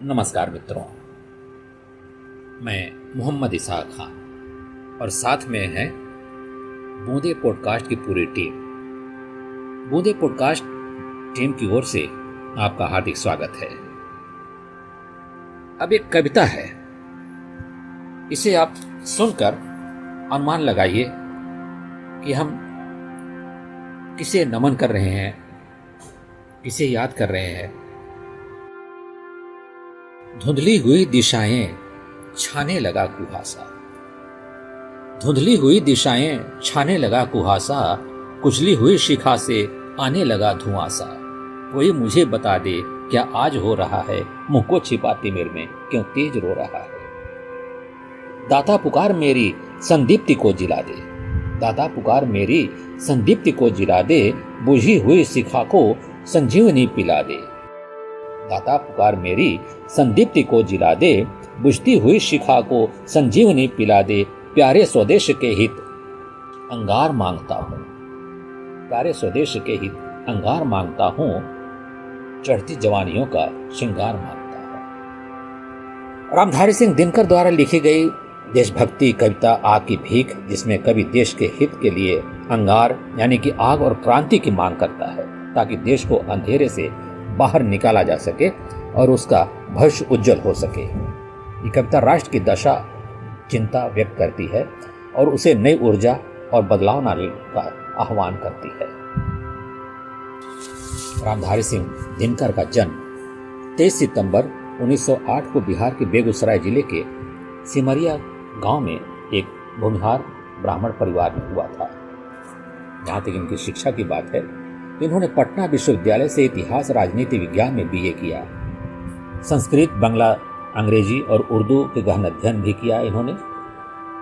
नमस्कार मित्रों, मैं मोहम्मद इसाक खान और साथ में है बूंदे पॉडकास्ट की पूरी टीम। बूंदे पॉडकास्ट टीम की ओर से आपका हार्दिक स्वागत है। अब एक कविता है, इसे आप सुनकर अनुमान लगाइए कि हम किसे नमन कर रहे हैं, किसे याद कर रहे हैं। धुंधली हुई दिशाएं छाने लगा कुहासा, धुंधली हुई दिशाएं छाने लगा कुहासा, कुचली हुई शिखा से आने लगा धुआंसा। कोई मुझे बता दे क्या आज हो रहा है, मुंह को छिपा तिमिर में क्यों तेज रो रहा है। दाता पुकार मेरी संदीप्ति को जिला दे, दाता पुकार मेरी संदीप्ति को जिला दे, बुझी हुई शिखा को संजीवनी पिला दे। दाता पुकार मेरी संदीप्ति को जिला दे, बुझती हुई शिखा को संजीवनी पिला दे। प्यारे स्वदेश के हित अंगार मांगता हूँ, प्यारे स्वदेश के हित अंगार मांगता हूँ, चढ़ती जवानियों का श्रृंगार मांगता हूँ। रामधारी सिंह दिनकर द्वारा लिखी गई देशभक्ति कविता आग की भीख, जिसमें कवि देश के हित के लिए अंगार यानी कि आग और क्रांति की मांग करता है, ताकि देश को अंधेरे से बाहर निकाला जा सके और उसका भविष्य उज्जवल हो सके। ये कविता राष्ट्र की दशा चिंता व्यक्त करती है और उसे नई ऊर्जा और बदलाव लाने का आह्वान करती है। रामधारी सिंह दिनकर का जन्म 23 सितंबर 1908 को बिहार के बेगूसराय जिले के सिमरिया गांव में एक भूमिहार ब्राह्मण परिवार में हुआ था। जहां तक इनकी शिक्षा की बात है, इन्होंने पटना विश्वविद्यालय से इतिहास राजनीति विज्ञान में बीए किया। संस्कृत, बांग्ला, अंग्रेजी और उर्दू के गहन अध्ययन भी किया। इन्होंने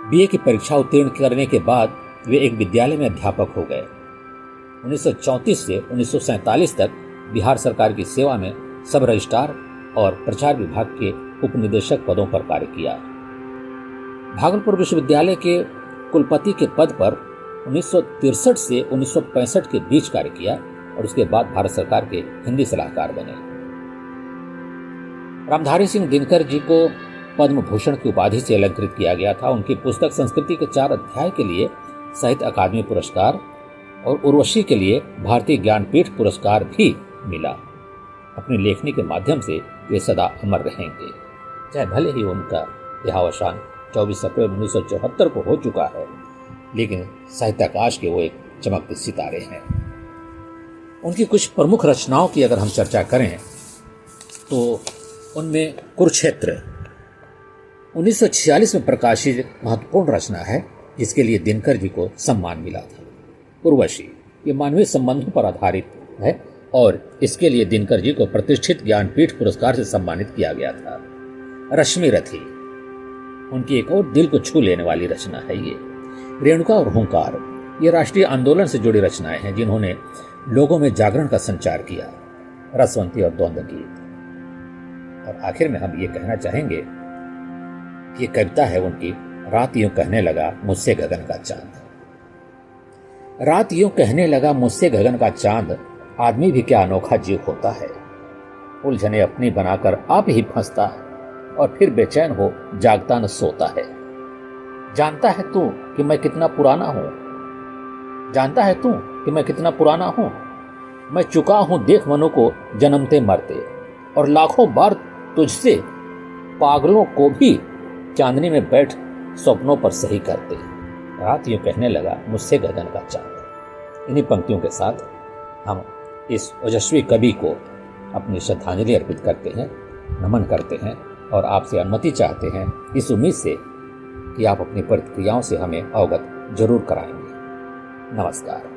बीए की परीक्षा उत्तीर्ण करने के बाद वे एक विद्यालय में अध्यापक हो गए। 1934 से 1947 तक बिहार सरकार की सेवा में सब रजिस्ट्रार और प्रचार विभाग के उपनिदेशक पदों पर कार्य किया। भागलपुर विश्वविद्यालय के कुलपति के पद पर 1963 से 1965 के बीच कार्य किया और उसके बाद भारत सरकार के हिंदी सलाहकार बने। रामधारी सिंह दिनकर जी को पद्म भूषण की उपाधि से अलंकृत किया गया था। उनकी पुस्तक संस्कृति के 4 अध्याय के लिए साहित्य अकादमी पुरस्कार और उर्वशी के लिए भारतीय ज्ञानपीठ पुरस्कार भी मिला। अपनी लेखनी के माध्यम से वे सदा अमर रहेंगे, चाहे भले ही उनका देहावसान 24 अप्रैल 1974 को हो चुका है, लेकिन साहित्याकाश के वो एक चमकते सितारे हैं। उनकी कुछ प्रमुख रचनाओं की अगर हम चर्चा करें तो उनमें कुरुक्षेत्र 1946 में प्रकाशित महत्वपूर्ण रचना है, जिसके लिए दिनकर जी को सम्मान मिला था। उर्वशी ये मानवीय संबंधों पर आधारित है और इसके लिए दिनकर जी को प्रतिष्ठित ज्ञानपीठ पुरस्कार से सम्मानित किया गया था। रश्मि रथी उनकी एक और दिल को छू लेने वाली रचना है। ये रेणुका और हुंकार ये राष्ट्रीय आंदोलन से जुड़ी रचनाएं हैं, जिन्होंने लोगों में जागरण का संचार किया। रसवंती और द्वंद्व गीत। और आखिर में हम ये कहना चाहेंगे कि ये कविता है उनकी, रात यूं कहने लगा मुझसे गगन का चांद। रात यूं कहने लगा मुझसे गगन का चांद, आदमी भी क्या अनोखा जीव होता है। उलझने अपनी बनाकर आप ही फंसता है और फिर बेचैन हो जागता न सोता है। जानता है तू कि मैं कितना पुराना हूं, जानता है तू कि मैं कितना पुराना हूं। मैं चुका हूं देख मनु को जन्मते मरते, और लाखों बार तुझसे पागलों को भी चांदनी में बैठ सपनों पर सही करते। रात यूं कहने लगा मुझसे गगन का चांद। इन्हीं पंक्तियों के साथ हम इस ओजस्वी कवि को अपनी श्रद्धांजलि अर्पित करते हैं, नमन करते हैं और आपसे अनुमति चाहते हैं, इस उम्मीद से कि आप अपनी प्रतिक्रियाओं से हमें अवगत जरूर कराएंगे। नमस्कार।